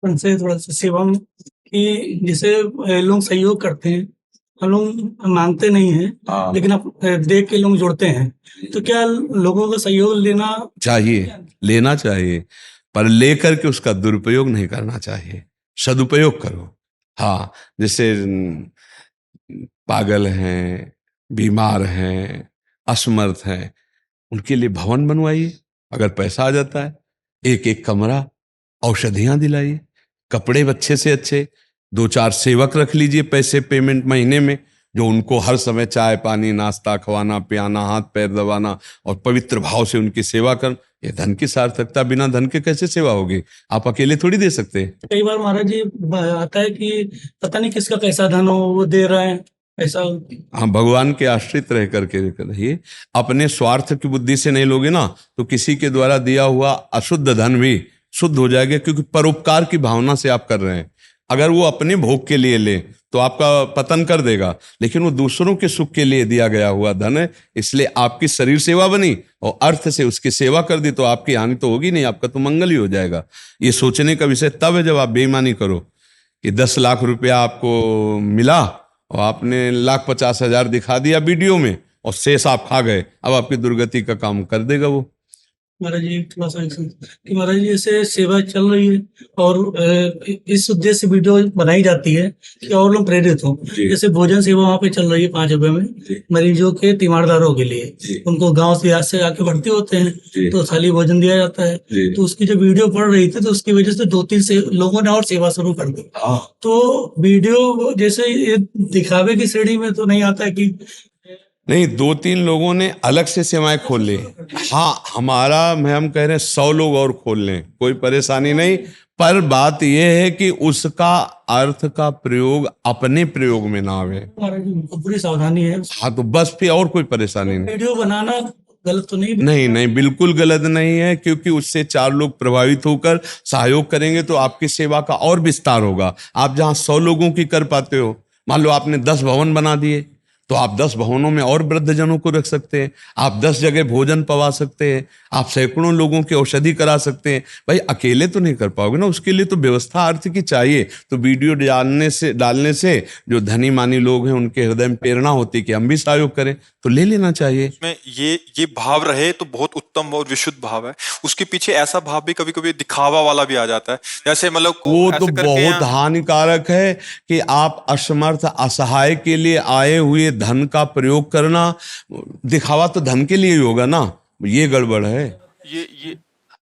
उनसे थोड़ा-सा सेवा की जैसे लोग सहयोग करते हैं, हम लोग माँगते नहीं हैं, हाँ। लेकिन आप देख के लोग जुड़ते हैं। तो क्या लोगों का सहयोग लेना चाहिए, लेना चाहिए, पर लेकर के उसका दुरुपयोग नहीं करना चाहिए, सदुपयोग करो। हाँ, जैसे पागल हैं, बीमार हैं, असमर्थ हैं, उनके लिए भवन बनवाइए, अगर पैसा आ जाता है। एक-एक कमरा, औषधियाँ दिलाइए, कपड़े अच्छे से अच्छे, 2-4 सेवक रख लीजिए पैसे पेमेंट महीने में, जो उनको हर समय चाय, पानी, नाश्ता खवाना, पियाना, हाथ-पैर दबाना और पवित्र भाव से उनकी सेवा करना। ये धन की सार्थकता, बिना धन के कैसे सेवा होगी? आप अकेले थोड़ी दे सकते हैं। कई बार महाराज जी आता है कि पता नहीं किसका कैसा धन हो, वो दे रहे हैं, ऐसा हाँ, भगवान के आश्रित रह करके रहिए। अपने स्वार्थ की बुद्धि से नहीं लोगे ना, तो किसी के द्वारा दिया हुआ अशुद्ध धन भी शुद्ध हो जाएगा, क्योंकि परोपकार की भावना से आप कर रहे हैं। अगर वो अपने भोग के लिए ले तो आपका पतन कर देगा, लेकिन वो दूसरों के सुख के लिए दिया गया हुआ धन है, इसलिए आपकी शरीर सेवा बनी और अर्थ से उसकी सेवा कर दी, तो आपकी हानि तो होगी नहीं, आपका तो मंगल ही हो जाएगा। ये सोचने का विषय तब है जब आप बेईमानी करो कि 10 लाख रुपया आपको मिला और आपने 1,50,000 दिखा दिया वीडियो में और शेष आप खा गए, अब आपकी दुर्गति का काम कर देगा वो। महाराज जी थोड़ा-सा कि महाराज जी जैसे सेवा चल रही है और इस उद्देश्य से वीडियो बनाई जाती है कि और लोग प्रेरित हों। जैसे भोजन सेवा वहाँ पे चल रही है 5 रुपए में मरीजों के तीमारदारों के लिए। उनको गाँव से देहात से आके भर्ती होते हैं, तो थाली भोजन दिया जाता है। तो उसकी जो वीडियो पड़ रही थी, तो उसकी वजह से 2-3 से लोगों ने और सेवा शुरू कर दी। तो वीडियो जैसे ये दिखावे की श्रेणी में तो नहीं आता है कि नहीं, 2-3 लोगों ने अलग से सेवाएं खोल ली। हाँ, हमारा में हम कह रहे हैं 100 लोग और खोल लें, कोई परेशानी नहीं, पर बात यह है कि उसका अर्थ का प्रयोग अपने प्रयोग में ना आवे। महाराज जी पूरी सावधानी है। हाँ, तो बस फिर और कोई परेशानी नहीं। वीडियो बनाना गलत तो नहीं? नहीं नहीं, बिल्कुल गलत नहीं है, क्योंकि उससे 4 लोग प्रभावित होकर सहयोग करेंगे तो आपकी सेवा का और विस्तार होगा। आप जहां 100 लोगों की कर पाते हो, मान लो आपने 10 भवन बना दिए, तो आप 10 भवनों में और वृद्धजनों को रख सकते हैं, आप 10 जगह भोजन पवा सकते हैं, आप सैकड़ों लोगों की औषधि करा सकते हैं। भाई अकेले तो नहीं कर पाओगे ना, उसके लिए तो व्यवस्था अर्थ की चाहिए। तो वीडियो डालने से जो धनी मानी लोग हैं उनके हृदय में प्रेरणा होती है कि हम भी सहयोग करें, तो ले लेना चाहिए। में ये भाव रहे तो बहुत उत्तम और विशुद्ध भाव है। उसके पीछे ऐसा भाव भी कभी कभी दिखावा वाला भी आ जाता है, जैसे मतलब वो तो ऐसे करके बहुत यहाँ हानिकारक है कि आप असमर्थ असहाय के लिए आए हुए धन का प्रयोग करना। दिखावा तो धन के लिए ही होगा ना, ये गड़बड़ है। ये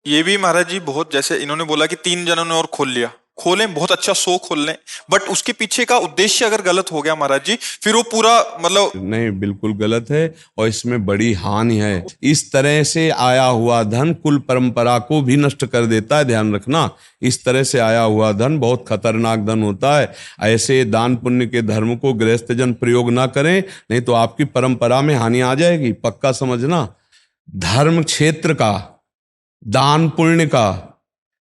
ये भी महाराज जी बहुत, जैसे इन्होंने बोला कि 3 जनों ने और खोल लिया, खोलें, बहुत अच्छा शो खोल लें, बट उसके पीछे का उद्देश्य अगर गलत हो गया महाराज जी, फिर वो पूरा मतलब नहीं, बिल्कुल गलत है और इसमें बड़ी हानि है। इस तरह से आया हुआ धन कुल परंपरा को भी नष्ट कर देता है, ध्यान रखना। इस तरह से आया हुआ धन बहुत खतरनाक धन होता है। ऐसे दान पुण्य के धर्म को गृहस्थ जन प्रयोग ना करें, नहीं तो आपकी परंपरा में हानि आ जाएगी, पक्का समझना। धर्म क्षेत्र का, दान पुण्य का,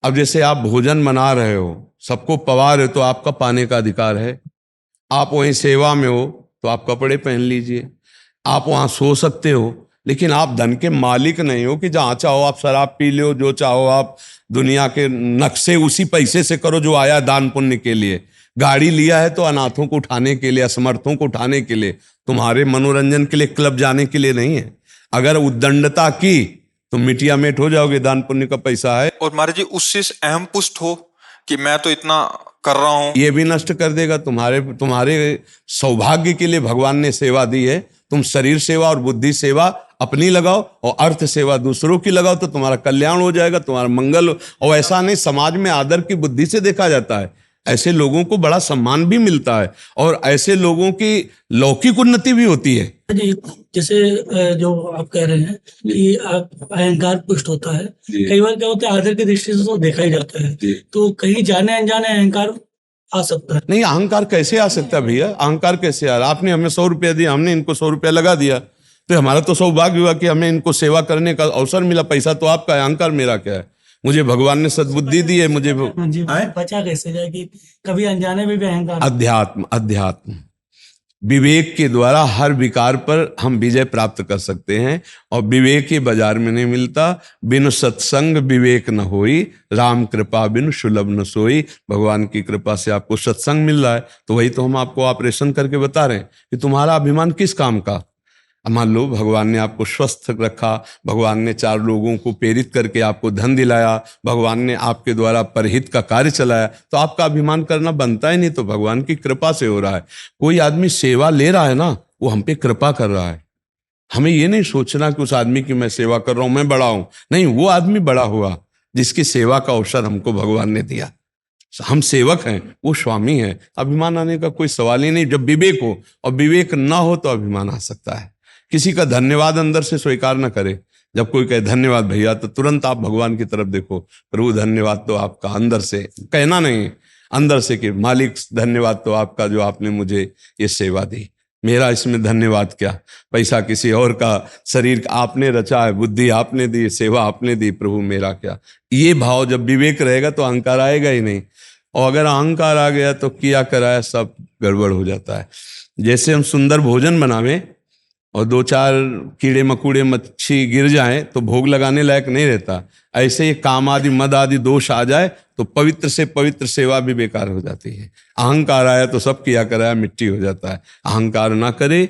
अब जैसे आप भोजन बना रहे हो, सबको पवा रहे हो, तो आपका पाने का अधिकार है। आप वहीं सेवा में हो तो आप कपड़े पहन लीजिए, आप वहां सो सकते हो, लेकिन आप धन के मालिक नहीं हो कि जहां चाहो आप शराब पी लो, जो चाहो आप दुनिया के नक्शे उसी पैसे से करो जो आया दान पुण्य के लिए। गाड़ी लिया है तो अनाथों को उठाने के लिए, असमर्थों को उठाने के लिए, तुम्हारे मनोरंजन के लिए, क्लब जाने के लिए नहीं है। अगर उद्दंडता की तो मिटिया मेट हो जाओगे, दान पुण्य का पैसा है। और महाराज जी उससे अहम पुष्ट हो कि मैं तो इतना कर रहा हूं, ये भी नष्ट कर देगा। तुम्हारे सौभाग्य के लिए भगवान ने सेवा दी है, तुम शरीर सेवा और बुद्धि सेवा अपनी लगाओ और अर्थ सेवा दूसरों की लगाओ, तो तुम्हारा कल्याण हो जाएगा, तुम्हारा मंगल और ऐसा नहीं, समाज में आदर की बुद्धि से देखा जाता है, ऐसे लोगों को बड़ा सम्मान भी मिलता है और ऐसे लोगों की लौकिक उन्नति भी होती है। जी जैसे जो आप कह रहे हैं कि आप अहंकार पुष्ट होता है, कई बार क्या होता है आदर की दृष्टि से तो देखा ही जाता है, तो कहीं जाने अनजाने अहंकार आ सकता है। नहीं, अहंकार कैसे आ सकता है भैया? अहंकार कैसे आ रहा? आपने हमें 100 रुपया दिया, हमने इनको 100 रुपया लगा दिया, तो हमारा तो सौभाग्य हुआ कि हमें इनको सेवा करने का अवसर मिला। पैसा तो आपका है, अहंकार मेरा क्या है? मुझे भगवान ने सद्बुद्धि दी है, मुझे जी बचा कैसे जाए कि कभी अनजाने में भी अहंकार। अध्यात्म, अध्यात्म विवेक के द्वारा हर विकार पर हम विजय प्राप्त कर सकते हैं। और विवेक ये बाजार में नहीं मिलता। बिनु सत्संग विवेक न होई, राम कृपा बिनु सुलभ न सोई। भगवान की कृपा से आपको सत्संग मिल रहा है, तो वही तो हम आपको ऑपरेशन करके बता रहे हैं कि तुम्हारा अभिमान किस काम का। मान लो भगवान ने आपको स्वस्थ रखा, भगवान ने 4 लोगों को प्रेरित करके आपको धन दिलाया, भगवान ने आपके द्वारा परहित का कार्य चलाया, तो आपका अभिमान करना बनता ही नहीं। तो भगवान की कृपा से हो रहा है। कोई आदमी सेवा ले रहा है ना, वो हम पे कृपा कर रहा है। हमें ये नहीं सोचना कि उस आदमी की मैं सेवा कर रहा हूं, मैं बड़ा हूं। नहीं, वो आदमी बड़ा हुआ जिसकी सेवा का अवसर हमको भगवान ने दिया। हम सेवक हैं, वो स्वामी है। अभिमान आने का कोई सवाल ही नहीं। जब विवेक हो, और विवेक ना हो तो अभिमान आ सकता है। किसी का धन्यवाद अंदर से स्वीकार न करे। जब कोई कहे धन्यवाद भैया, तो तुरंत आप भगवान की तरफ देखो, प्रभु धन्यवाद तो आपका, अंदर से कहना नहीं, अंदर से कि मालिक धन्यवाद तो आपका जो आपने मुझे ये सेवा दी। मेरा इसमें धन्यवाद क्या, पैसा किसी और का, शरीर आपने रचा है, बुद्धि आपने दी, सेवा आपने दी, प्रभु मेरा क्या। ये भाव जब विवेक रहेगा तो अहंकार आएगा ही नहीं। और अगर अहंकार आ गया तो किया कराया सब गड़बड़ हो जाता है। जैसे हम सुंदर भोजन बनावें और 2-4 कीड़े मकोड़े मच्छी गिर जाएं तो भोग लगाने लायक नहीं रहता। ऐसे ही काम आदि मद आदि दोष आ जाए तो पवित्र से पवित्र सेवा भी बेकार हो जाती है। अहंकार आया तो सब किया कराया मिट्टी हो जाता है। अहंकार ना करे,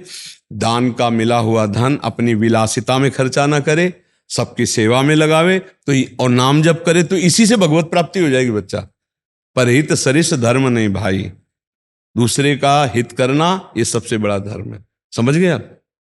दान का मिला हुआ धन अपनी विलासिता में खर्चा ना करे, सबकी सेवा में लगावे तो और नाम जप करे, तो इसी से भगवत प्राप्ति हो जाएगी बच्चा। परहित सरिस धर्म नहीं भाई, दूसरे का हित करना ये सबसे बड़ा धर्म है। समझ गए आप?